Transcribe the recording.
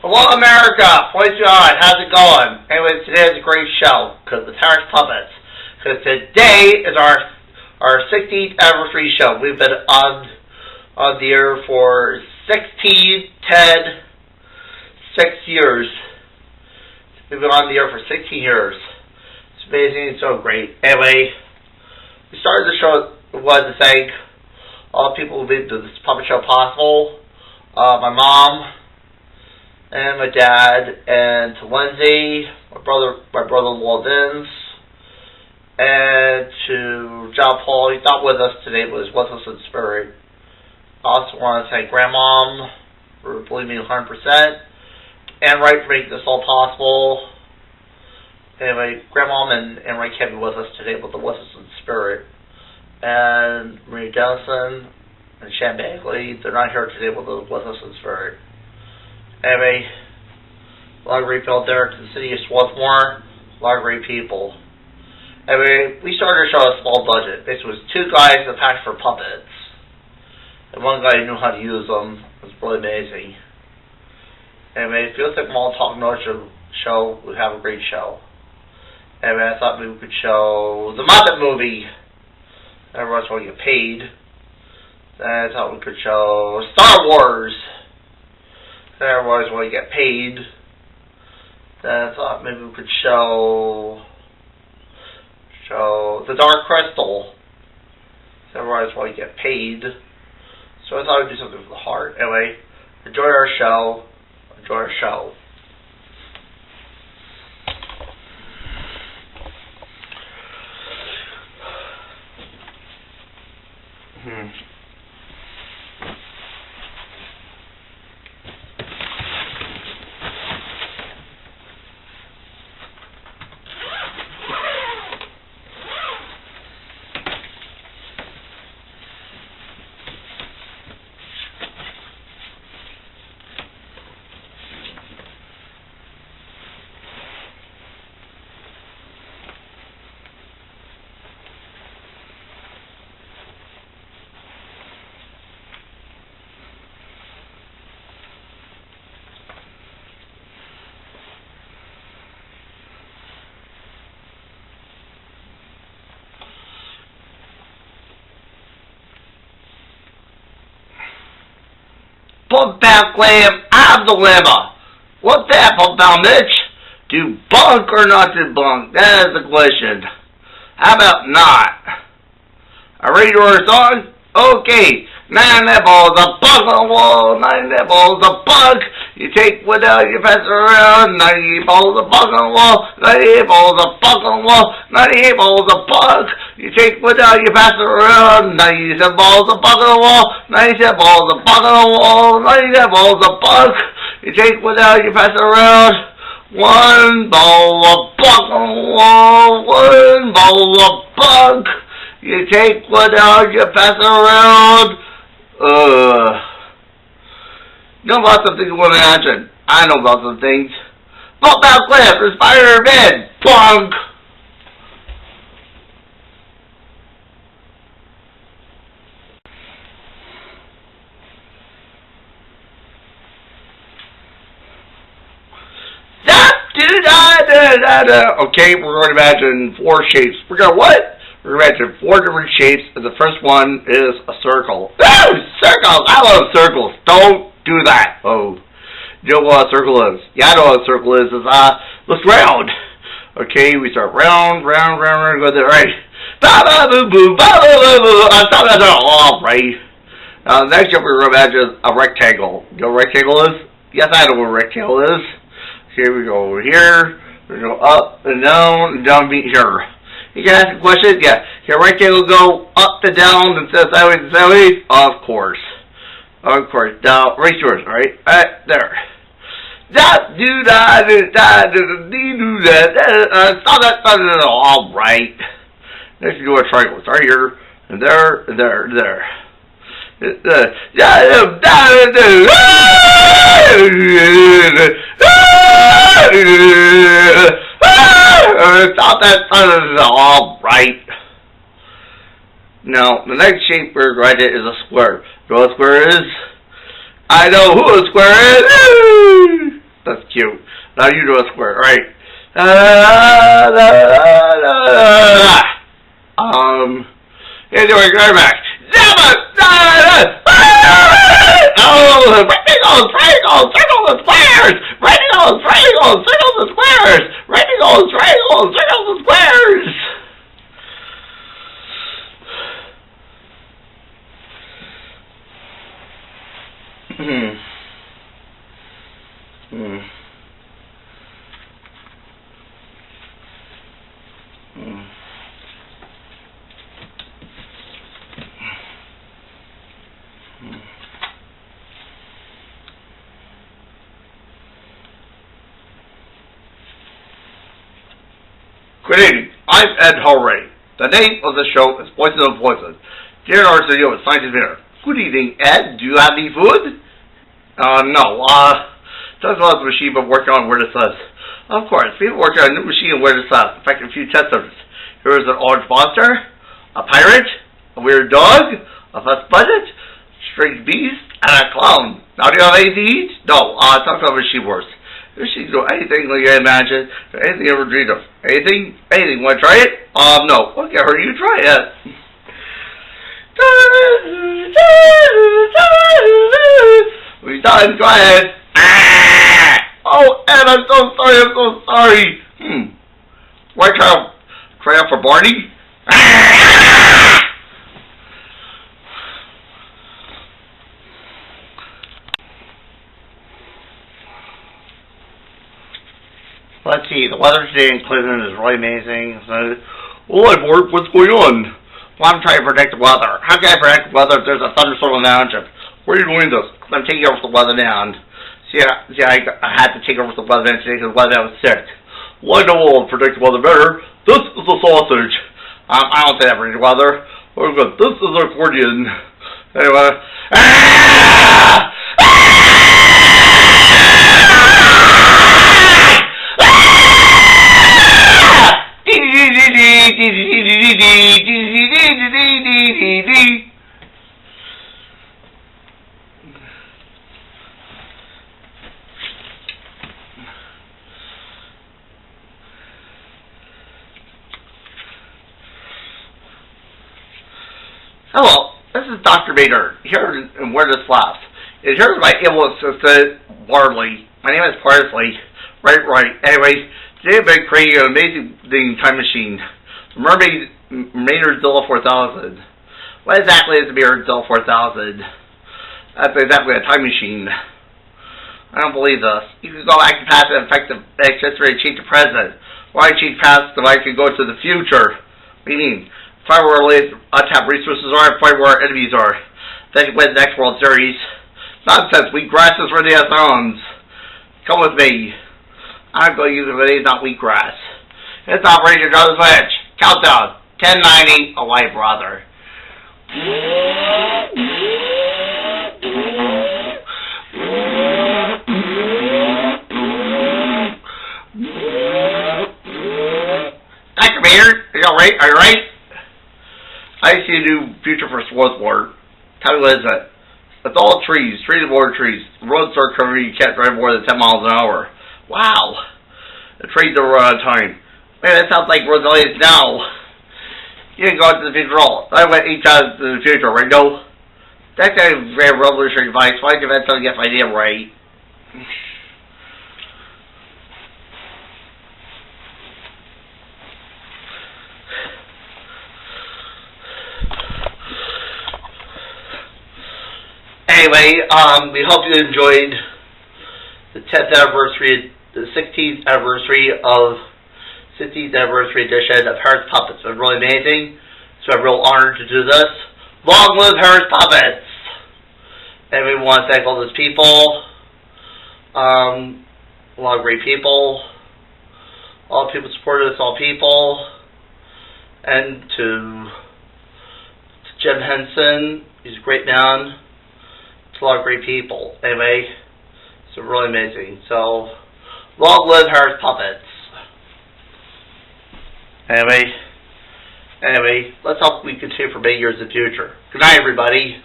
Hello, America! What's going on? How's it going? Anyway, today is a great show because the Terrence Puppets. Because today is our 16th anniversary show. We've been on the air for 6 years. We've been on the air for 16 years. It's amazing. It's so great. Anyway, we started the show. Was to thank all the people who made this puppet show possible. My mom. And my dad, and to Lindsay, my brother-in-law Vince, and to John Paul. He's not with us today, but he's with us in spirit. I also want to thank Grandmom for believing me 100%, and Ray for making this all possible. Anyway, Grandmom and Ray can't be with us today, but they're with us in spirit. And Marie Dennison and Shan Bagley, they're not here today, but they're with us in spirit. Anyway, a lot of great people there to the city of Swarthmore, a lot of great people. Anyway, we started our show at a small budget. Basically, it was two guys that packed for puppets. And one guy knew how to use them. It was really amazing. Anyway, if you look at Mall Talk North show, we'd have a great show. Anyway, I thought maybe we could show the Muppet movie. Everyone's going to get paid. Then I thought we could show Star Wars. Everybody's want to get paid. Then I thought maybe we could show the Dark Crystal. Everybody's want to get paid. So I thought I'd do something for the heart. Anyway, enjoy our show. Enjoy our show. Pump out Glam, I have the dilemma. What's that, Pump out Mitch? To bunk or not to bunk? That is the question. How about not? I read your song? Okay. 9 nipples, a bug on the wall, 9 nipples, a bug. You take without you pass it around, 98 balls, a bug on the wall, 98 balls, a bug on the wall, 98 balls, a bug. You take without you pass it around, 97 balls, a bug on the wall, 97 balls, a bug on the wall, 97 balls, a bug. You take without you pass it around, 1 ball, a bug on the wall, 1 ball, a bug. You take without you pass it around. You know about something you want to mention? I know about some things. Pump out Cliff, Respire Bed, Punk! Okay, we're going to imagine 4 shapes. We're going to what? We're going to imagine 4 different shapes, and the first one is a circle. Oh, circles! I love circles. Don't do that. Oh, you know what a circle is? Yeah, I know what a circle is. Looks round. Okay, we start round, go there, right? Ba-ba-boo-boo, ba-ba-boo-boo. Stop that all right. Now, the next job we're going to imagine a rectangle. You know what a rectangle is? Yes, I know what a rectangle is. Here we go over here. We go up and down here. You can ask a question? Yeah. Can a rectangle go up and down and sideways? Of course. Of course. Now, raise yours, alright? Alright, there. Alright. Next, you do a triangle. Start here, and there, and there, and there. Stop that. All right. Now, the next shape we're going to is a square. You know what a square is? I know who a square is. That's cute. Now you do a square, right? Anyway, go back. Oh, rectangles, triangles, circles, and squares. Rectangles, triangles, circles, and squares. Rectangles, triangles, circles, and squares. Good evening. I'm Ed Hallray. The name of the show is Poison of Poison. Dear our studio is Scientist Dinner. Good evening, Ed. Do you have any food? No. Does a lot of machine but working on where it says. Of course, people working on a new machine where it says. In fact, a few test subjects. Here is an orange monster, a pirate, a weird dog, a fast budget, strange beast, and a clown. Now, do you have anything to eat? No. Talk about machine wars. She can do anything like you imagine, anything you ever dreamed of. Anything? Anything. Want to try it? No. Okay, hurry, you try it. We're done. Go ahead. Oh, Ed, I'm so sorry. Why try out for Barney? Let's see, the weather today in Cleveland is really amazing. Hi, Bart, what's going on? Well, I'm trying to predict the weather. How can I predict the weather if there's a thunderstorm in the mountain? Where are you doing this? I'm taking over the weather now. See, I had to take over the weather today because the weather was sick. Well, I know I'll predict the weather better. This is a sausage. I don't say that for the weather. Oh, good. This is an accordion. Anyway. Hello, this is Dr. Vader, here in Where This Laughs. And here's my evil assistant, Barley. My name is Parsley. Right. Anyway, today I've been creating an amazing time machine. The Mermaidzilla 4000. What exactly is the Mermaidzilla 4000? That's exactly a time machine. I don't believe this. You can go back to past and affect the history and change the present. Why change past if I could go to the future? What do you mean? Find where untapped resources are and find where our enemies are. Then you win the next World Series. Nonsense, wheatgrass is ready as sounds. Come with me. I'm going to use it today, not wheatgrass. It's Operation John's Edge. Countdown. 10:90. Alive, brother. Dr. Mayer, are you alright? Are you right? I see a new future for Swarthmore. Tell me what is it? It's all trees. Trees and more trees. The roads are covered. You can't drive more than 10 miles an hour. Wow. The trees don't run out of time. Man, that sounds like Rosalia's now. You can go into the future all. I went 8 times to the future, right? No. That's a very revolutionary device. Why did I get my idea right? Anyway, we hope you enjoyed the 10th anniversary, the 16th anniversary edition of Harris Puppets. It was really amazing. It's a real honor to do this. Long live Harris Puppets! And we want to thank all those people, a lot of great people, all people supported us, all people, and to Jim Henson, he's a great man. It's a lot of great people. Anyway, it's really amazing. So, long live Harris Puppets. Anyway, let's hope we continue for many years in the future. Good night, everybody.